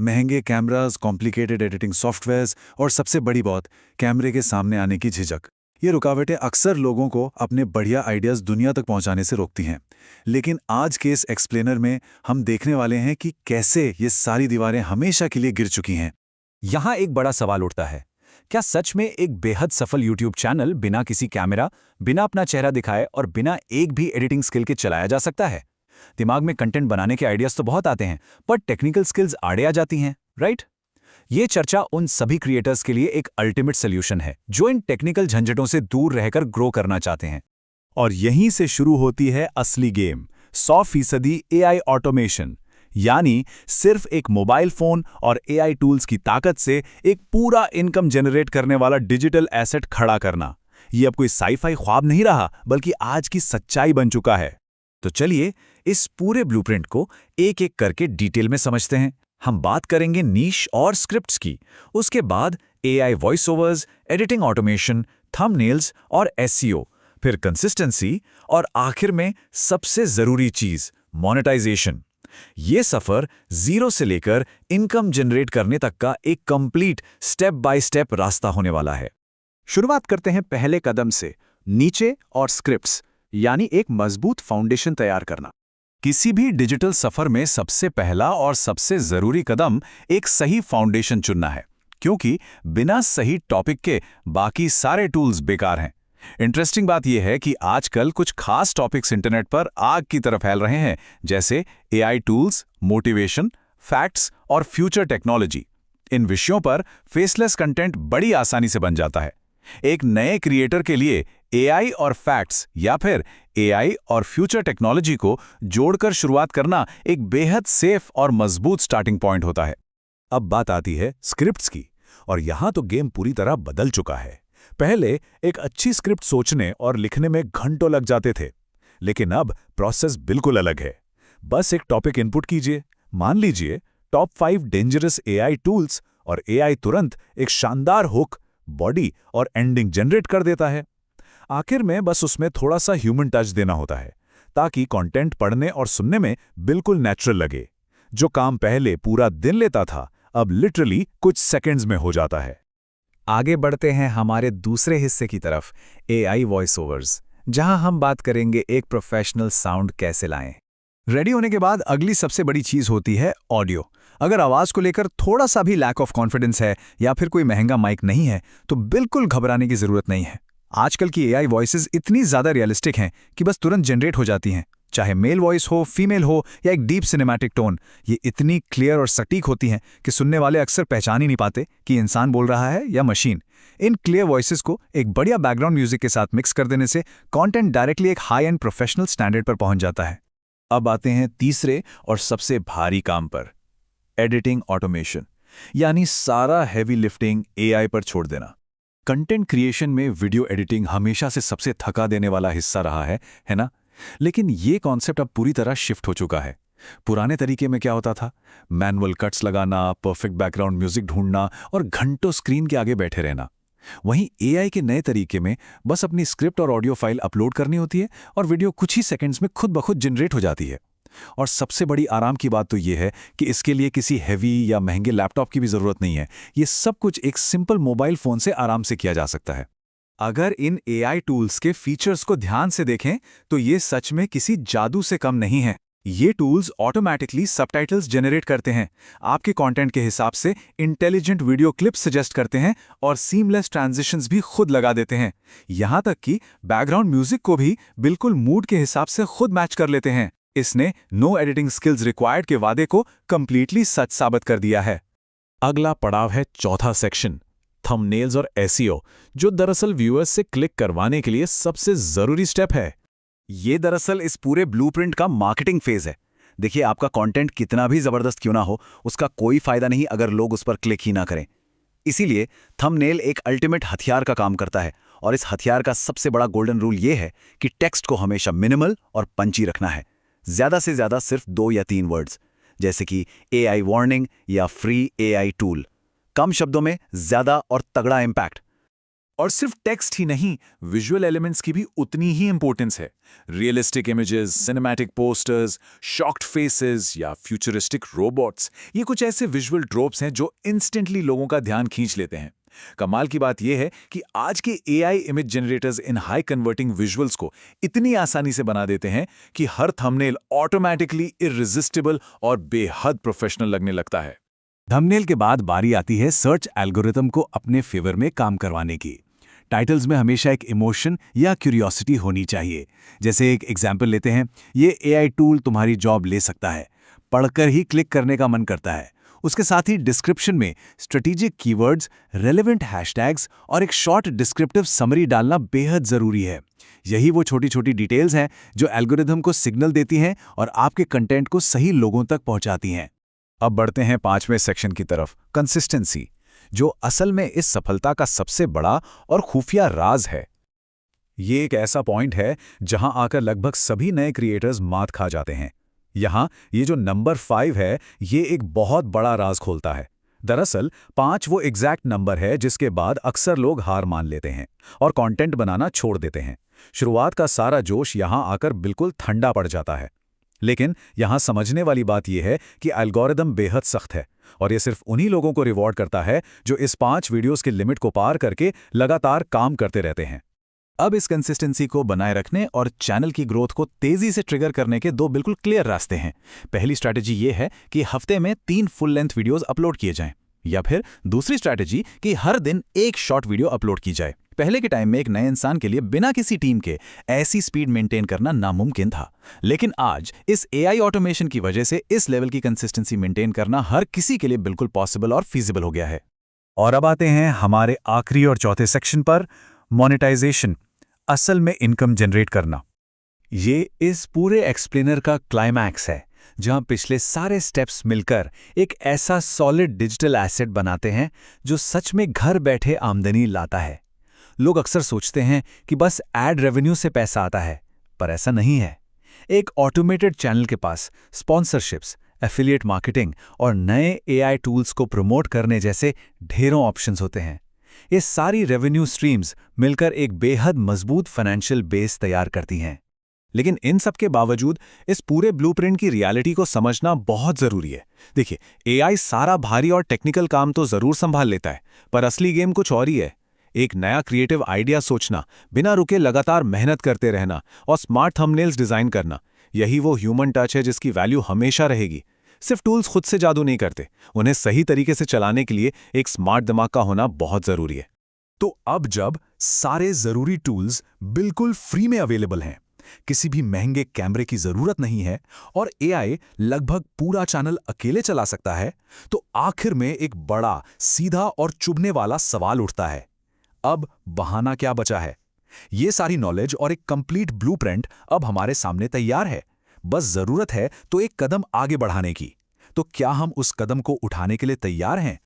महंगे cameras, complicated editing softwares और सबसे बड़ी बात, कैमरे के सामने आने की झिझक। ये रुकावटें अक्सर लोगों को अपने बढ़िया आइडियाज़ दुनिया तक पहुंचाने से रोकती हैं। लेकिन आज के इस एक्सप्लेनर में हम देखने वाले हैं कि कैसे ये सारी दीवारें हमेशा के लिए गिर चुकी हैं। यहाँ एक बड़ा सवाल उठता है, क्या सच में एक बेहद सफल YouTube चैनल बिना किसी कैमरा, बिना अपना चेहरा दिखाए और बिना एक भी एडिटिंग स्किल के चलाया जा सकता है? दिमाग में कंटेंट बनाने के आइडियाज तो बहुत आते हैं, पर टेक्निकल स्किल्स आड़े आ जाती हैं, राइट? ये चर्चा उन सभी क्रिएटर्स के लिए एक अल्टीमेट सोल्यूशन है जो इन टेक्निकल झंझटों से दूर रहकर ग्रो करना चाहते हैं। और यहीं से शुरू होती है असली गेम, 100% एआई ऑटोमेशन। यानी सिर्फ एक मोबाइल फोन और एआई टूल्स की ताकत से एक पूरा इनकम जनरेट करने वाला डिजिटल एसेट खड़ा करना। ये अब कोई साई-फाई ख्वाब नहीं रहा, बल्कि आज की सच्चाई बन चुका है। तो चलिए इस पूरे ब्लूप्रिंट को एक एक करके डिटेल में समझते हैं। हम बात करेंगे नीश और स्क्रिप्ट्स की, उसके बाद AI voice overs, editing automation, thumbnails और एसईओ, फिर कंसिस्टेंसी और आखिर में सबसे जरूरी चीज मोनेटाइजेशन। ये सफर जीरो से लेकर इनकम जनरेट करने तक का एक कंप्लीट स्टेप बाय स्टेप रास्ता होने वाला है। शुरुआत करते हैं पहले कदम से, नीचे और स्क्रिप्ट्स, यानी एक मजबूत फाउंडेशन तैयार करना। किसी भी डिजिटल सफर में सबसे पहला और सबसे जरूरी कदम एक सही फाउंडेशन चुनना है, क्योंकि बिना सही टॉपिक के बाकी सारे टूल्स बेकार हैं। इंटरेस्टिंग बात यह है कि आजकल कुछ खास टॉपिक्स इंटरनेट पर आग की तरह फैल रहे हैं, जैसे एआई टूल्स, मोटिवेशन, फैक्ट्स और फ्यूचर टेक्नोलॉजी। इन विषयों पर फेसलेस कंटेंट बड़ी आसानी से बन जाता है। एक नए क्रिएटर के लिए एआई और फैक्ट्स या फिर एआई और फ्यूचर टेक्नोलॉजी को जोड़कर शुरुआत करना एक बेहद सेफ और मजबूत स्टार्टिंग पॉइंट होता है। अब बात आती है स्क्रिप्ट्स की, और यहां तो गेम पूरी तरह बदल चुका है। पहले एक अच्छी स्क्रिप्ट सोचने और लिखने में घंटों लग जाते थे, लेकिन अब प्रोसेस बिल्कुल अलग है। बस एक टॉपिक इनपुट कीजिए, मान लीजिए टॉप 5 डेंजरस एआई टूल्स, और एआई तुरंत एक शानदार हुक, बॉडी और एंडिंग जनरेट कर देता है। आखिर में बस उसमें थोड़ा सा ह्यूमन टच देना होता है, ताकि कंटेंट पढ़ने और सुनने में बिल्कुल नेचुरल लगे। जो काम पहले पूरा दिन लेता था, अब लिटरली कुछ सेकंड्स में हो जाता है। आगे बढ़ते हैं हमारे दूसरे हिस्से की तरफ, एआई वॉइस ओवर्स, जहां हम बात करेंगे एक प्रोफेशनल साउंड कैसे लाएं। रेडी होने के बाद अगली सबसे बड़ी चीज होती है ऑडियो। अगर आवाज को लेकर थोड़ा सा भी लैक ऑफ कॉन्फिडेंस है या फिर कोई महंगा माइक नहीं है, तो बिल्कुल घबराने की जरूरत नहीं है। आजकल की एआई वॉइसेस इतनी ज्यादा रियलिस्टिक हैं कि बस तुरंत जनरेट हो जाती हैं। चाहे मेल वॉइस हो, फीमेल हो या एक डीप सिनेमैटिक टोन, ये इतनी क्लियर और सटीक होती हैं कि सुनने वाले अक्सर पहचान ही नहीं पाते कि इंसान बोल रहा है या मशीन। इन क्लियर वॉइसेस को एक बढ़िया बैकग्राउंड म्यूजिक के साथ मिक्स कर देने से कंटेंट डायरेक्टली एक हाई एंड प्रोफेशनल स्टैंडर्ड पर पहुंच जाता है। अब आते हैं तीसरे और सबसे भारी काम पर, एडिटिंग ऑटोमेशन, यानी सारा हेवी लिफ्टिंग एआई पर छोड़ देना। कंटेंट क्रिएशन में वीडियो एडिटिंग हमेशा से सबसे थका देने वाला हिस्सा रहा है ना? लेकिन ये कॉन्सेप्ट अब पूरी तरह शिफ्ट हो चुका है। पुराने तरीके में क्या होता था? मैनुअल कट्स लगाना, परफेक्ट बैकग्राउंड म्यूजिक ढूंढना और घंटों स्क्रीन के आगे बैठे रहना। वहीं एआई के नए तरीके में बस अपनी स्क्रिप्ट और ऑडियो फाइल अपलोड करनी होती है और वीडियो कुछ ही सेकंड्स में खुद ब खुद जनरेट हो जाती है। और सबसे बड़ी आराम की बात तो ये है कि इसके लिए किसी हैवी या महंगे लैपटॉप की भी ज़रूरत नहीं है। ये सब कुछ एक सिंपल मोबाइल फ़ोन से आराम से किया जा सकता है। अगर इन एआई टूल्स के फीचर्स को ध्यान से देखें तो ये सच में किसी जादू से कम नहीं है। ये टूल्स ऑटोमैटिकली सबटाइटल्स जनरेट करते हैं, आपके कंटेंट के हिसाब से इंटेलिजेंट वीडियो क्लिप्स सजेस्ट करते हैं और सीमलेस ट्रांजिशंस भी खुद लगा देते हैं। यहाँ तक कि बैकग्राउंड म्यूजिक को भी बिल्कुल मूड के हिसाब से खुद मैच कर लेते हैं। इसने नो एडिटिंग स्किल्स रिक्वायर्ड के वादे को कंप्लीटली सच साबित कर दिया है। अगला पड़ाव है चौथा सेक्शन, थंबनेल्स और एसईओ, जो दरअसल व्यूअर्स से क्लिक करवाने के लिए सबसे जरूरी स्टेप है। ये दरअसल इस पूरे ब्लूप्रिंट का मार्केटिंग फेज है। देखिए, आपका कंटेंट कितना भी जबरदस्त क्यों ना हो, उसका कोई फायदा नहीं अगर लोग उस पर क्लिक ही ना करें। इसीलिए थंबनेल एक अल्टीमेट हथियार का काम करता है, और इस हथियार का सबसे बड़ा गोल्डन रूल ये है कि टेक्स्ट को हमेशा मिनिमल और पंची रखना है। ज्यादा से ज्यादा सिर्फ 2 या 3 वर्ड्स, जैसे कि एआई वार्निंग या फ्री एआई टूल। कम शब्दों में ज्यादा और तगड़ा इंपैक्ट। और सिर्फ टेक्स्ट ही नहीं, विजुअल एलिमेंट्स की भी उतनी ही इंपॉर्टेंस है। Realistic images, cinematic posters, shocked faces या फ्यूचरिस्टिक रोबोट्स, ये कुछ ऐसे विजुअल ट्रोप्स हैं जो इंस्टेंटली लोगों का ध्यान खींच लेते हैं। कमाल की बात यह है कि आज के एआई इमेज जनरेटर्स इन हाई कन्वर्टिंग विजुअल्स को इतनी आसानी से बना देते हैं कि हर थंबनेल ऑटोमैटिकली इररेजिस्टिबल और बेहद प्रोफेशनल लगने लगता है। थंबनेल के बाद बारी आती है सर्च एल्गोरिथम को अपने फेवर में काम करवाने की। टाइटल्स में हमेशा एक इमोशन या क्यूरियोसिटी होनी चाहिए। जैसे एक एग्जाम्पल लेते हैं, ये एआई टूल तुम्हारी जॉब ले सकता है, पढ़कर ही क्लिक करने का मन करता है। उसके साथ ही डिस्क्रिप्शन में स्ट्रेटेजिक कीवर्ड्स, रेलेवेंट हैशटैग्स और एक शॉर्ट डिस्क्रिप्टिव समरी डालना बेहद ज़रूरी है। यही वो छोटी छोटी डिटेल्स हैं जो एल्गोरिथम को सिग्नल देती हैं और आपके कंटेंट को सही लोगों तक पहुंचाती हैं। अब बढ़ते हैं 5वें सेक्शन की तरफ, कंसिस्टेंसी, जो असल में इस सफलता का सबसे बड़ा और खुफिया राज है। ये एक ऐसा पॉइंट है जहां आकर लगभग सभी नए क्रिएटर्स मात खा जाते हैं। यहां ये जो नंबर 5 है, ये एक बहुत बड़ा राज खोलता है। दरअसल 5 वो एग्जैक्ट नंबर है जिसके बाद अक्सर लोग हार मान लेते हैं और कंटेंट बनाना छोड़ देते हैं। शुरुआत का सारा जोश यहां आकर बिल्कुल ठंडा पड़ जाता है। लेकिन यहां समझने वाली बात यह है कि एल्गोरिदम बेहद सख्त है और ये सिर्फ उन्हीं लोगों को रिवॉर्ड करता है जो इस 5 वीडियोस के लिमिट को पार करके लगातार काम करते रहते हैं। अब इस कंसिस्टेंसी को बनाए रखने और चैनल की ग्रोथ को तेजी से ट्रिगर करने के 2 बिल्कुल क्लियर रास्ते हैं। पहली स्ट्रैटेजी ये है कि हफ्ते में 3 फुल लेंथ वीडियोस अपलोड किए जाएं, या फिर दूसरी स्ट्रैटेजी कि हर दिन एक शॉर्ट वीडियो अपलोड की जाए। पहले के टाइम में एक नए इंसान के लिए बिना किसी टीम के ऐसी स्पीड मेंटेन करना नामुमकिन था, लेकिन आज इस एआई ऑटोमेशन की वजह से इस लेवल की कंसिस्टेंसी मेंटेन करना हर किसी के लिए बिल्कुल पॉसिबल और फीजिबल हो गया है। और अब आते हैं हमारे आखिरी और चौथे सेक्शन पर, मोनेटाइजेशन, असल में इनकम जनरेट करना। ये इस पूरे एक्सप्लेनर का क्लाइमैक्स है, जहां पिछले सारे स्टेप्स मिलकर एक ऐसा सॉलिड डिजिटल एसेट बनाते हैं जो सच में घर बैठे आमदनी लाता है। लोग अक्सर सोचते हैं कि बस एड रेवेन्यू से पैसा आता है, पर ऐसा नहीं है। एक ऑटोमेटेड चैनल के पास स्पॉन्सरशिप्स, एफिलिएट मार्केटिंग और नए एआई टूल्स को प्रमोट करने जैसे ढेरों ऑप्शंस होते हैं। ये सारी रेवेन्यू स्ट्रीम्स मिलकर एक बेहद मजबूत फाइनेंशियल बेस तैयार करती हैं। लेकिन इन सब के बावजूद इस पूरे ब्लूप्रिंट की रियलिटी को समझना बहुत ज़रूरी है। देखिए, एआई सारा भारी और टेक्निकल काम तो ज़रूर संभाल लेता है, पर असली गेम कुछ और ही है। एक नया क्रिएटिव आइडिया सोचना, बिना रुके लगातार मेहनत करते रहना और स्मार्ट थंबनेल्स डिज़ाइन करना, यही वो ह्यूमन टच है जिसकी वैल्यू हमेशा रहेगी। सिर्फ टूल्स खुद से जादू नहीं करते, उन्हें सही तरीके से चलाने के लिए एक स्मार्ट दिमाग का होना बहुत ज़रूरी है। तो अब जब सारे ज़रूरी टूल्स बिल्कुल फ्री में अवेलेबल हैं, किसी भी महंगे कैमरे की ज़रूरत नहीं है और एआई लगभग पूरा चैनल अकेले चला सकता है, तो आखिर में एक बड़ा, सीधा और चुभने वाला सवाल उठता है, अब बहाना क्या बचा है? ये सारी नॉलेज और एक कंप्लीट ब्लूप्रिंट अब हमारे सामने तैयार है। बस ज़रूरत है तो एक कदम आगे बढ़ाने की। तो क्या हम उस कदम को उठाने के लिए तैयार हैं?